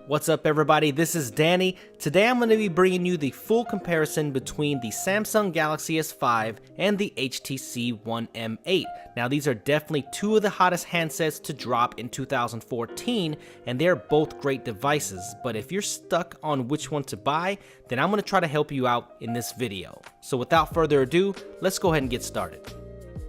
What's up everybody, this is Danny. Today I'm going to be bringing you the full comparison between the Samsung Galaxy S5 and the HTC One M8. Now these are definitely two of the hottest handsets to drop in 2014, and they're both great devices, but if you're stuck on which one to buy, then I'm going to try to help you out in this video. So without further ado, let's go ahead and get started.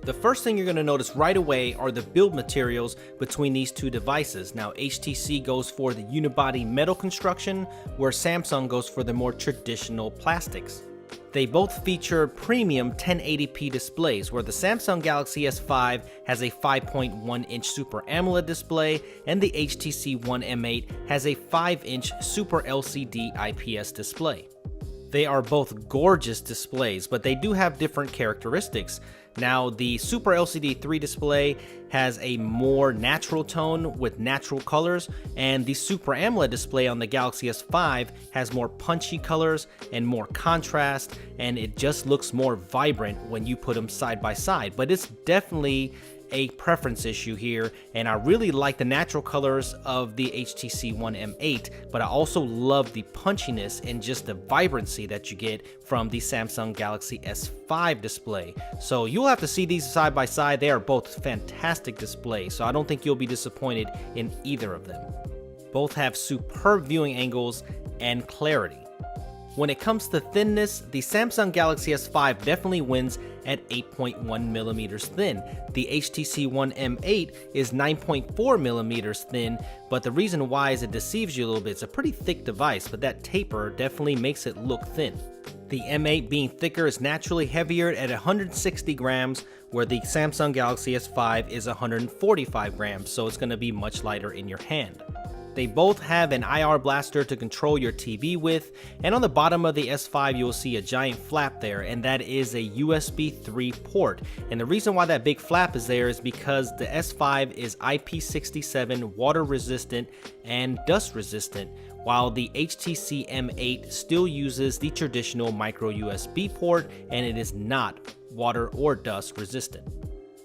The first thing you're going to notice right away are the build materials between these two devices. Now HTC goes for the unibody metal construction, where Samsung goes for the more traditional plastics. They both feature premium 1080p displays, where the Samsung Galaxy S5 has a 5.1-inch Super AMOLED display and the HTC One M8 has a 5-inch Super LCD IPS display. They are both gorgeous displays, but they do have different characteristics. Now, the Super LCD 3 display has a more natural tone with natural colors, and the Super AMOLED display on the Galaxy S5 has more punchy colors and more contrast, and it just looks more vibrant when you put them side by side. But it's definitely a preference issue here, and I really like the natural colors of the HTC One M8, but I also love the punchiness and just the vibrancy that you get from the Samsung Galaxy S5 display. So you'll have to see these side by side. They are both fantastic displays, so I don't think you'll be disappointed in either of them. Both have superb viewing angles and clarity. When it comes to thinness, the Samsung Galaxy S5 definitely wins at 8.1mm thin. The HTC One M8 is 9.4mm thin, but the reason why is it deceives you a little bit. It's a pretty thick device, but that taper definitely makes it look thin. The M8 being thicker is naturally heavier at 160 grams, where the Samsung Galaxy S5 is 145 grams, so it's going to be much lighter in your hand. They both have an IR blaster to control your TV with, and on the bottom of the S5 you'll see a giant flap there, and that is a USB 3 port. And the reason why that big flap is there is because the S5 is IP67 water resistant and dust resistant, while the HTC M8 still uses the traditional micro USB port and it is not water or dust resistant.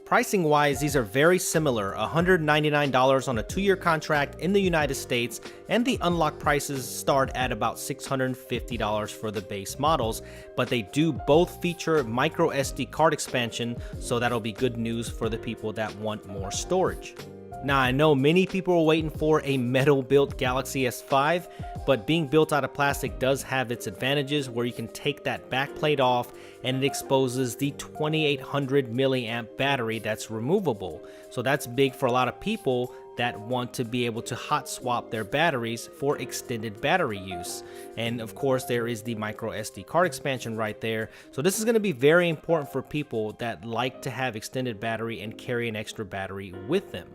Pricing wise, these are very similar, $199 on a 2-year contract in the United States, and the unlocked prices start at about $650 for the base models, but they do both feature micro SD card expansion, so that'll be good news for the people that want more storage. Now I know many people are waiting for a metal built Galaxy S5, but being built out of plastic does have its advantages, where you can take that backplate off and it exposes the 2800 milliamp battery that's removable. So that's big for a lot of people that want to be able to hot swap their batteries for extended battery use. And of course there is the micro SD card expansion right there. So this is going to be very important for people that like to have extended battery and carry an extra battery with them.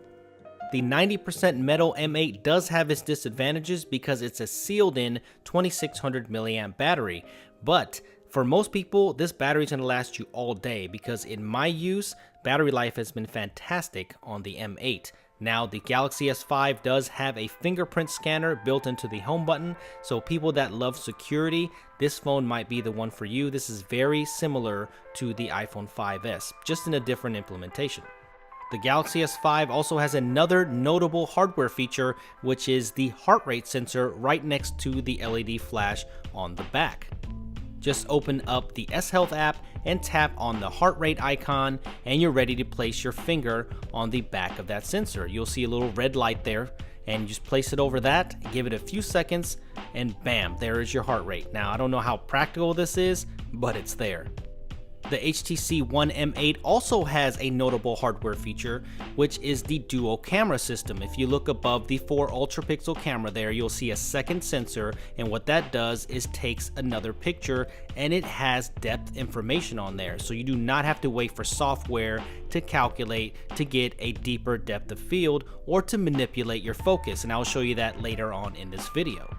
The 90% metal M8 does have its disadvantages because it's a sealed in 2600 milliamp battery, but for most people this battery is going to last you all day, because in my use battery life has been fantastic on the M8. Now the Galaxy S5 does have a fingerprint scanner built into the home button, so people that love security, this phone might be the one for you. This is very similar to the iPhone 5S, just in a different implementation. The Galaxy S5 also has another notable hardware feature, which is the heart rate sensor right next to the LED flash on the back. Just open up the S Health app and tap on the heart rate icon, and you're ready to place your finger on the back of that sensor. You'll see a little red light there, and you just place it over that, give it a few seconds, and bam, there is your heart rate. Now I don't know how practical this is, but it's there. The HTC One M8 also has a notable hardware feature, which is the dual camera system. If you look above the 4 ultra pixel camera there, you'll see a second sensor, and what that does is takes another picture, and it has depth information on there, so you do not have to wait for software to calculate to get a deeper depth of field or to manipulate your focus, and I'll show you that later on in this video.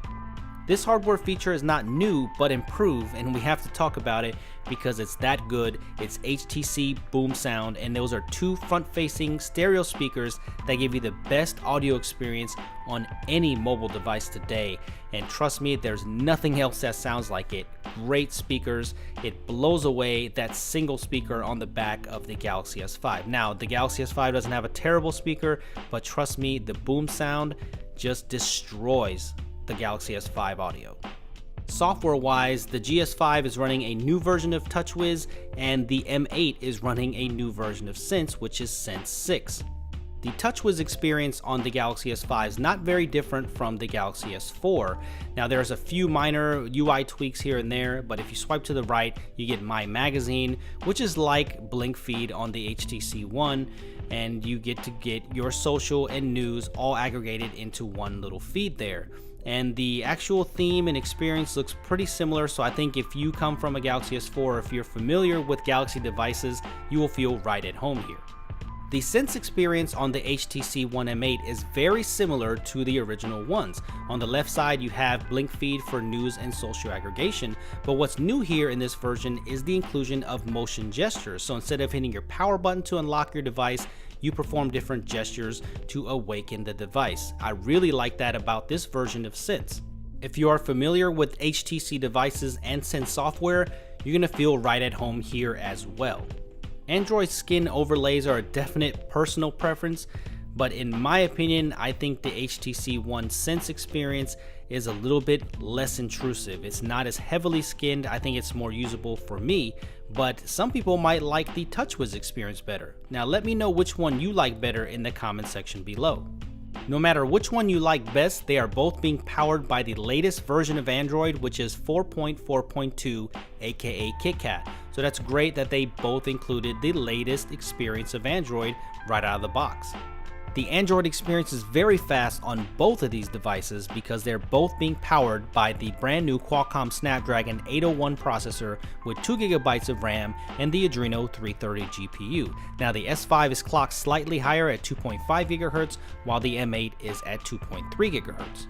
This hardware feature is not new, but improved, and we have to talk about it because it's that good. It's HTC Boom Sound, and those are two front-facing stereo speakers that give you the best audio experience on any mobile device today. And trust me, there's nothing else that sounds like it. Great speakers. It blows away that single speaker on the back of the Galaxy S5. Now, the Galaxy S5 doesn't have a terrible speaker, but trust me, the Boom Sound just destroys the Galaxy S5 audio. Software-wise, the GS5 is running a new version of TouchWiz, and the M8 is running a new version of Sense, which is Sense 6. The TouchWiz experience on the Galaxy S5 is not very different from the Galaxy S4. Now, there's a few minor UI tweaks here and there, but if you swipe to the right, you get My Magazine, which is like Blink Feed on the HTC One, and you get to get your social and news all aggregated into one little feed there. And the actual theme and experience looks pretty similar, so I think if you come from a Galaxy S4 or if you're familiar with Galaxy devices, you will feel right at home here. The Sense experience on the HTC One M8 is very similar to the original ones. On the left side, you have Blink Feed for news and social aggregation, but what's new here in this version is the inclusion of motion gestures. So instead of hitting your power button to unlock your device, you perform different gestures to awaken the device. I really like that about this version of Sense. If you are familiar with HTC devices and Sense software, you're gonna feel right at home here as well. Android skin overlays are a definite personal preference, but in my opinion, I think the HTC One Sense experience is a little bit less intrusive. It's not as heavily skinned. I think it's more usable for me, but some people might like the TouchWiz experience better. Now let me know which one you like better in the comment section below. No matter which one you like best, they are both being powered by the latest version of Android, which is 4.4.2, aka KitKat. So that's great that they both included the latest experience of Android right out of the box. The Android experience is very fast on both of these devices because they're both being powered by the brand new Qualcomm Snapdragon 801 processor with 2GB of RAM and the Adreno 330 GPU. Now the S5 is clocked slightly higher at 2.5 GHz while the M8 is at 2.3 GHz.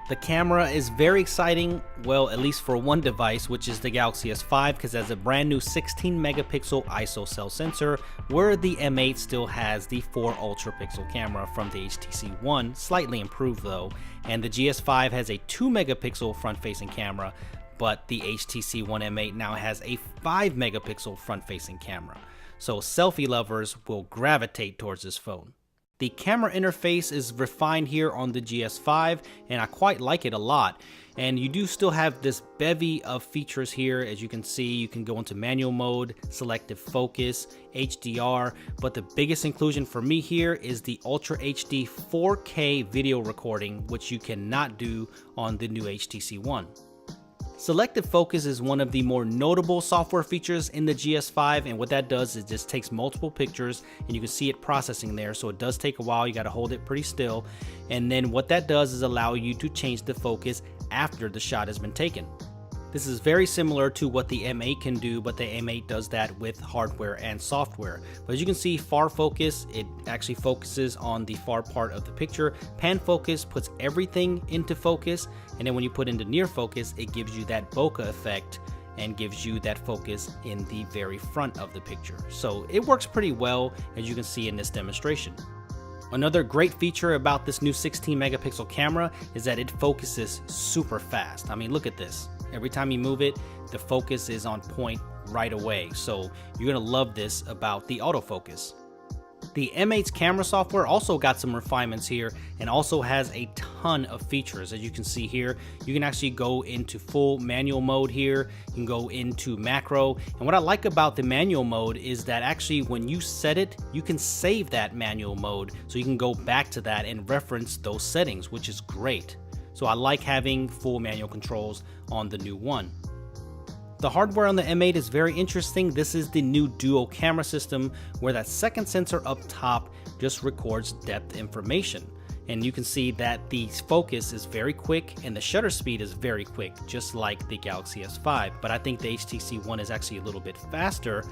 The camera is very exciting, well, at least for one device, which is the Galaxy S5, because it has a brand new 16 megapixel ISO cell sensor, where the M8 still has the 4 ultra pixel camera from the HTC One, slightly improved though, and the GS5 has a 2 megapixel front facing camera, but the HTC One M8 now has a 5 megapixel front facing camera. So selfie lovers will gravitate towards this phone. The camera interface is refined here on the GS5, and I quite like it a lot. And you do still have this bevy of features here. As you can see, you can go into manual mode, selective focus, HDR, but the biggest inclusion for me here is the Ultra HD 4K video recording, which you cannot do on the new HTC One. Selective focus is one of the more notable software features in the GS5, and what that does is just takes multiple pictures and you can see it processing there, so it does take a while. You got to hold it pretty still, and then what that does is allow you to change the focus after the shot has been taken. This is very similar to what the M8 can do, but the M8 does that with hardware and software. But as you can see, far focus, it actually focuses on the far part of the picture. Pan focus puts everything into focus, and then when you put into near focus, it gives you that bokeh effect and gives you that focus in the very front of the picture. So it works pretty well, as you can see in this demonstration. Another great feature about this new 16 megapixel camera is that it focuses super fast. I mean, look at this. Every time you move it, the focus is on point right away. So you're gonna love this about the autofocus. The M8's camera software also got some refinements here and also has a ton of features. As you can see here, you can actually go into full manual mode here. You can go into macro. And what I like about the manual mode is that actually when you set it, you can save that manual mode. So you can go back to that and reference those settings, which is great. So I like having full manual controls on the new one. The hardware on the M8 is very interesting. This is the new dual camera system where that second sensor up top just records depth information. And you can see that the focus is very quick and the shutter speed is very quick, just like the Galaxy S5. But I think the HTC One is actually a little bit faster,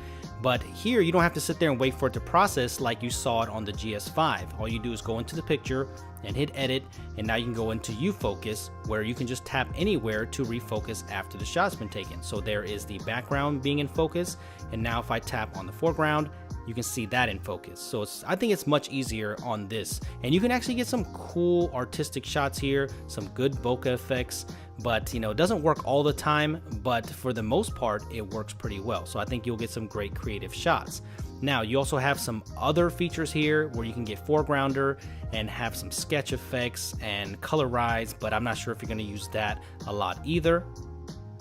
But here you don't have to sit there and wait for it to process like you saw it on the GS5. All you do is go into the picture and hit edit, and now you can go into U-Focus, where you can just tap anywhere to refocus after the shot's been taken. So there is the background being in focus, and now if I tap on the foreground, you can see that in focus. So I think it's much easier on this, and you can actually get some cool artistic shots here, some good bokeh effects, but it doesn't work all the time, but for the most part it works pretty well. So I think you'll get some great creative shots. Now you also have some other features here where you can get foregrounder and have some sketch effects and colorize, but I'm not sure if you're going to use that a lot either.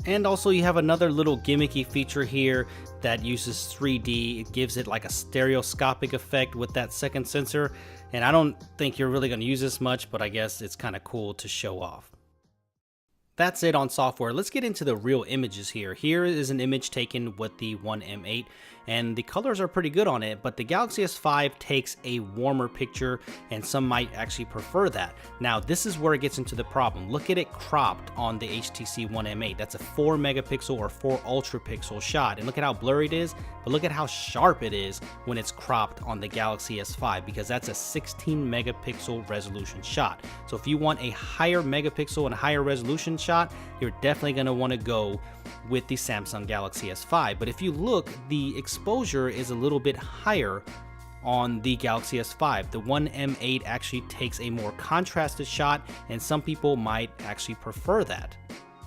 And also you have another little gimmicky feature here that uses 3D. It gives it like a stereoscopic effect with that second sensor, and I don't think you're really going to use this much, but I guess it's kind of cool to show off. That's it on software. Let's get into the real images here. Here is an image taken with the One M8, and the colors are pretty good on it, but the Galaxy S5 takes a warmer picture, and some might actually prefer that. Now this is where it gets into the problem. Look at it cropped on the HTC One M8. That's a 4 megapixel or 4 ultra pixel shot, and look at how blurry it is, but look at how sharp it is when it's cropped on the Galaxy S5, because that's a 16 megapixel resolution shot. So if you want a higher megapixel and higher resolution shot, you're definitely going to want to go with the Samsung Galaxy S5. But if you look, the exposure is a little bit higher on the Galaxy S5. The One M8 actually takes a more contrasted shot, and some people might actually prefer that.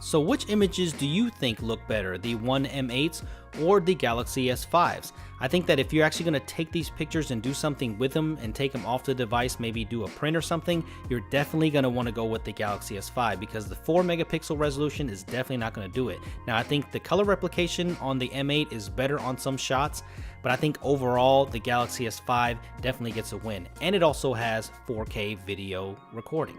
So which images do you think look better, the One M8s or the Galaxy S5s? I think that if you're actually going to take these pictures and do something with them and take them off the device, maybe do a print or something, you're definitely going to want to go with the Galaxy S5, because the 4 megapixel resolution is definitely not going to do it. Now I think the color replication on the M8 is better on some shots, but I think overall the Galaxy S5 definitely gets a win, and it also has 4K video recording.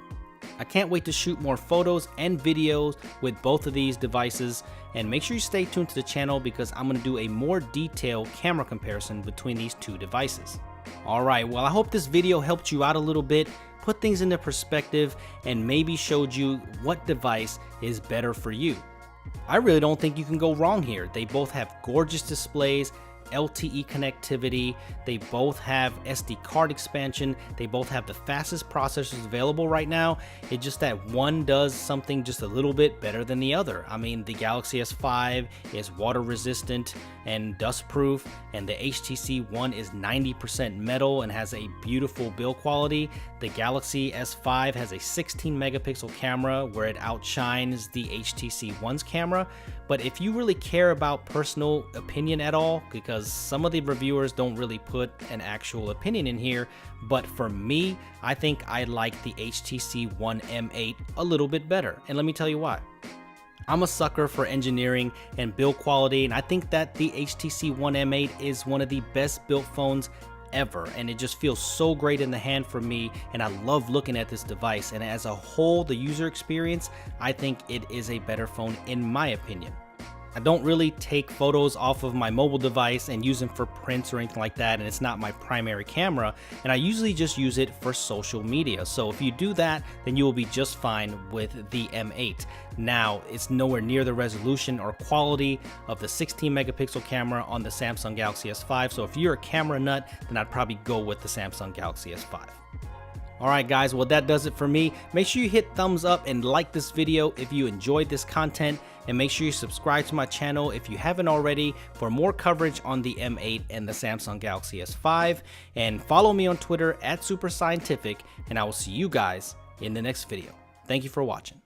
I can't wait to shoot more photos and videos with both of these devices, and make sure you stay tuned to the channel because I'm going to do a more detailed camera comparison between these two devices. Alright, well I hope this video helped you out a little bit, put things into perspective, and maybe showed you what device is better for you. I really don't think you can go wrong here. They both have gorgeous displays, LTE connectivity, they both have SD card expansion, they both have the fastest processors available right now. It's just that one does something just a little bit better than the other. I mean, the Galaxy S5 is water resistant and dust proof, and the HTC One is 90% metal and has a beautiful build quality. The Galaxy S5 has a 16 megapixel camera where it outshines the HTC One's camera. But if you really care about personal opinion at all, because some of the reviewers don't really put an actual opinion in here, but for me, I think I like the HTC One M8 a little bit better, and let me tell you why. I'm a sucker for engineering and build quality, and I think that the HTC One M8 is one of the best built phones ever, and it just feels so great in the hand for me, and I love looking at this device, and as a whole, the user experience, I think it is a better phone in my opinion. I don't really take photos off of my mobile device and use them for prints or anything like that, and it's not my primary camera, and I usually just use it for social media. So if you do that, then you will be just fine with the M8. Now, it's nowhere near the resolution or quality of the 16 megapixel camera on the Samsung Galaxy S5, so if you're a camera nut, then I'd probably go with the Samsung Galaxy S5. Alright guys, well that does it for me. Make sure you hit thumbs up and like this video if you enjoyed this content, and make sure you subscribe to my channel if you haven't already for more coverage on the M8 and the Samsung Galaxy S5, and follow me on Twitter @SuperScientific, and I will see you guys in the next video. Thank you for watching.